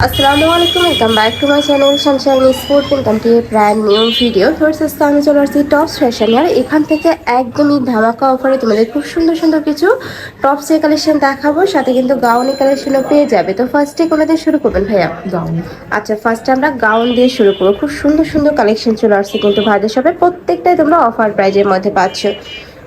আসসালামু আলাইকুম, welcome back to my channel Sunshine sport. Welcome to A brand new video. First আমি চলে আসছি টপস ফ্যাশন। আর এখান থেকে একদমই ধামাকা অফারে তোমাদের খুব সুন্দর সুন্দর কিছু টপসের কালেকশন দেখাবো, সাথে কিন্তু গাউনের কালেকশনও পেয়ে যাবে। তো ফার্স্টে কোনো দিয়ে শুরু করবেন ভাইয়া? গাউন। আচ্ছা, ফার্স্টে আমরা গাউন দিয়ে শুরু করবো। খুব সুন্দর সুন্দর কালেকশন চলে আসছে কিন্তু ভাইদের শপে, প্রত্যেকটাই তোমরা অফার প্রাইজের মধ্যে পাচ্ছ।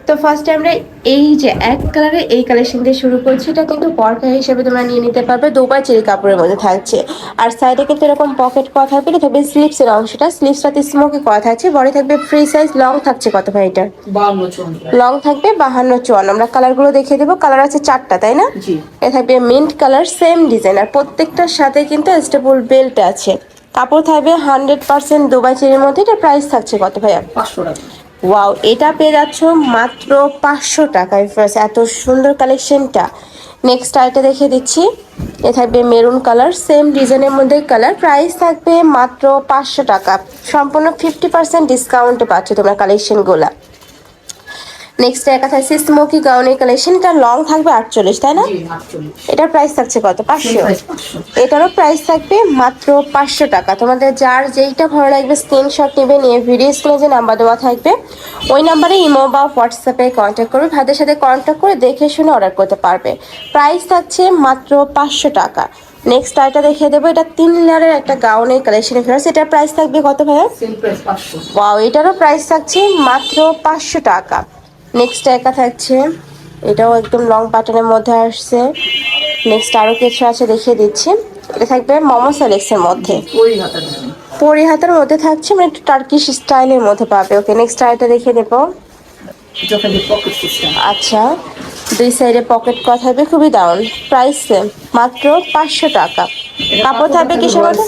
তো ফার্স্টে আমরা এই যে এক কালারে এই কালেকশন দিয়ে শুরু করছি। এটা কিন্তু পর্দা হিসেবে তোমরা নিয়ে নিতে পারবে। দুবাই চেরি কাপড়ের মধ্যে থাকছে, আর সাইডে কিন্তু এরকম পকেট করা থাকবে। এটা থাকবে স্লিপসের অংশটা, স্লিপসটাতে স্মোকি করা থাকছে। বডি থাকবে ফ্রি সাইজ। লং থাকছে কত ভাই এটা? 52 লং থাকবে 52-54। আমরা কালারগুলো দেখিয়ে দেবো। কালার আছে 4টা, তাই না? এটা থাকবে মিন্ট কালার, সেম ডিজাইন, আর প্রত্যেকটার সাথে কিন্তু স্টেপল বেল্ট আছে। কাপড় থাকবে 100% দুবাই চেরির মধ্যে। এটা প্রাইস থাকছে কত ভাইয়া? 500 টাকা। ওয়াও, এটা পেয়ে যাচ্ছ মাত্র 500 টাকায়। ফার্স্ট এত সুন্দর কালেকশনটা। নেক্সট আইটা দেখে দিচ্ছি। এ থাকবে মেরুন কালার, সেম ডিজাইনের মধ্যে কালার। প্রাইস থাকবে মাত্র 500 টাকা। সম্পূর্ণ 50% ডিসকাউন্টে পাচ্ছ তোমরা কালেকশনগুলো। নেক্সট একা থাকছে স্মোকি গাউনের কালেকশন। এটা লং থাকবে 48, তাই না? এটার প্রাইস থাকছে কত? 500। এটারও প্রাইস থাকবে মাত্র 500 টাকা। তোমাদের যার যেইটা ভালো লাগবে স্ক্রিনশট নেবে, নিয়ে ভিডিও স্ক্রিনে যে নাম্বার দেওয়া থাকবে ওই নাম্বারে ইমো বা হোয়াটসঅ্যাপে কন্ট্যাক্ট করবে। ভাইদের সাথে কন্ট্যাক্ট করে দেখে শুনে অর্ডার করতে পারবে। প্রাইস থাকছে মাত্র 500 টাকা। নেক্সট আইটা দেখিয়ে দেবো। এটা 3 লেয়ারের একটা গাউনের কালেকশন। এটার প্রাইস থাকবে কত ভাইয়া? ওয়াও, এটারও প্রাইস থাকছে মাত্র 500 টাকা। নেক্সট একা থাকছে, এটাও একদম লং প্যাটার্নের মধ্যে আসছে। নেক্সট আরও কিছু আছে দেখিয়ে দিচ্ছি। এটা থাকবে মোমো সেলেক্সের মধ্যে, পরি হাতের মধ্যে থাকছে, মানে একটু টার্কিশ স্টাইলের মধ্যে পাবে। ওকে, নেক্সট আরেকটা দেখিয়ে দেবো। আচ্ছা, দুই সাইডে পকেট করা থাকবে, খুবই দারুণ। প্রাইস সেম, মাত্র 500 টাকা। কাপড় থাকবে কিসের মধ্যে?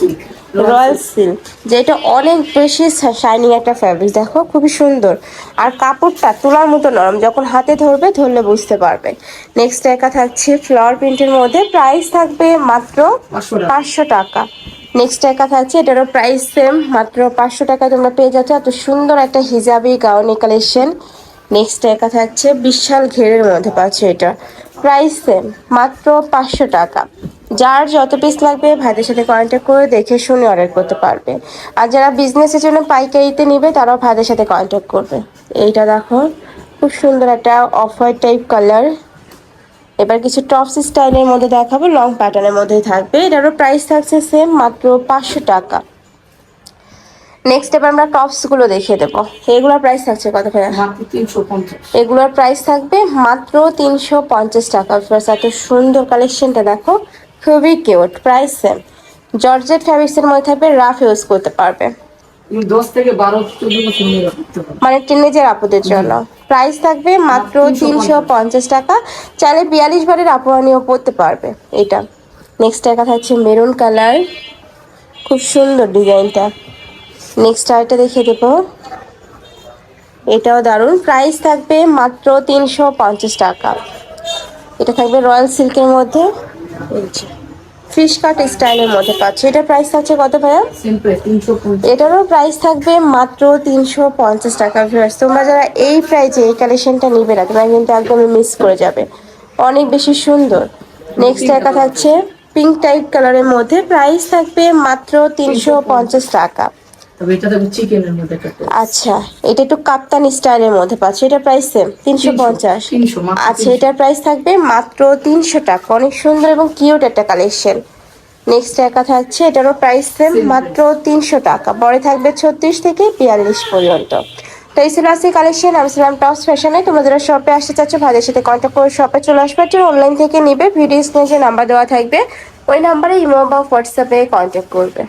রয়্যাল সিল্ক, যেটা অনেক বেশি শাইনিং একটা ফ্যাব্রিক। দেখো খুবই সুন্দর, আর কাপড়টা তুলার মতো নরম। যখন হাতে ধরলে বুঝতে পারবে। নেক্সট একা থাকছে ফ্লাওয়ার প্রিন্টের মধ্যে। প্রাইস থাকবে মাত্র 500 টাকা। নেক্সট একা থাকছে, এটারও প্রাইস সেম, মাত্র 500 টাকা তোমরা পেয়ে যাচ্ছ এত সুন্দর একটা হিজাবি গাউনি কালেকশন। নেক্সট একা থাকছে বিশাল ঘেরের মধ্যে পাচ্ছ। এটা প্রাইস সেম, মাত্র 500 টাকা। যার যত পিস লাগবে ভাইদের সাথে কন্ট্যাক্ট করে দেখে শুনে অর্ডার করতে পারবে। আর যারা বিজনেসের জন্য পাইকারিতে নিবে তারাও ভাইদের সাথে কন্ট্যাক্ট করবে। এইটা দেখো খুব সুন্দর একটা অফ হোয়াইট টাইপ কালার। এবার কিছু টপস স্টাইলের মধ্যে দেখাবো, লং প্যাটার্নের মধ্যেই থাকবে। এটারও প্রাইস থাকছে সেম, মাত্র 500 টাকা। নেক্সট এবার আমরা টপসগুলো দেখিয়ে দেবো। এগুলোর প্রাইস থাকছে কত ভাইয়া? এগুলোর প্রাইস থাকবে মাত্র 350 টাকা। এত সুন্দর কালেকশনটা দেখো, খুবই কিউট। প্রাইস সেম, জর্জেট ফ্যাব্রিক্সের মধ্যে থাকবে, রাফ ইউজ করতে পারবে। 10 থেকে 12-14 বছর মানে টিনেজের আপুদের জন্য। প্রাইস থাকবে মাত্র 350 টাকা। চাইলে 42 বারের আপুরা নিয়েও পড়তে পারবে এটা। নেক্সট একা থাকছে মেরুন কালার, খুব সুন্দর ডিজাইনটা। নেক্সট আরেকটা দেখিয়ে দেবো, এটাও দারুণ। প্রাইস থাকবে মাত্র 350 টাকা। এটা থাকবে রয়্যাল সিল্কের মধ্যে, ফিশ কাট স্টাইলের মধ্যে পাচ্ছি। এটার প্রাইস থাকছে কত ভাইয়া? এটারও প্রাইস থাকবে মাত্র 350 টাকা। ভিউয়ার্স, তোমরা যারা এই প্রাইসে এই কালেকশনটা নিবে না, তোমরা কিন্তু একদমই মিস করে যাবে। অনেক বেশি সুন্দর। নেক্সট একা থাকছে পিঙ্ক টাইপ কালারের মধ্যে। প্রাইস থাকবে মাত্র 350 টাকা। আচ্ছা, এটা একটু কাপ্তানি স্টাইলের মধ্যে পাচ্ছি। এটা প্রাইস সেম, 350। আচ্ছা, এটার প্রাইস থাকবে মাত্র 300 টাকা। অনেক সুন্দর এবং কিউট একটা কালেকশন। নেক্সট একা থাকছে, এটারও প্রাইস সেম, মাত্র 300 টাকা। পরে থাকবে 36 থেকে 42 পর্যন্ত। তো এই ছিল আজকে কালেকশন। আমি ছিলাম টপস ফ্যাশনে। তোমরা যারা শপে আসতে চাচ্ছ ভাইদের সাথে কন্ট্যাক্ট করে শপে চলে আসবে। যারা অনলাইন থেকে নিবে ভিডিও স্ক্রিনে যে নাম্বার দেওয়া থাকবে ওই নাম্বারে ইমো বা হোয়াটসঅ্যাপে কন্ট্যাক্ট করবে।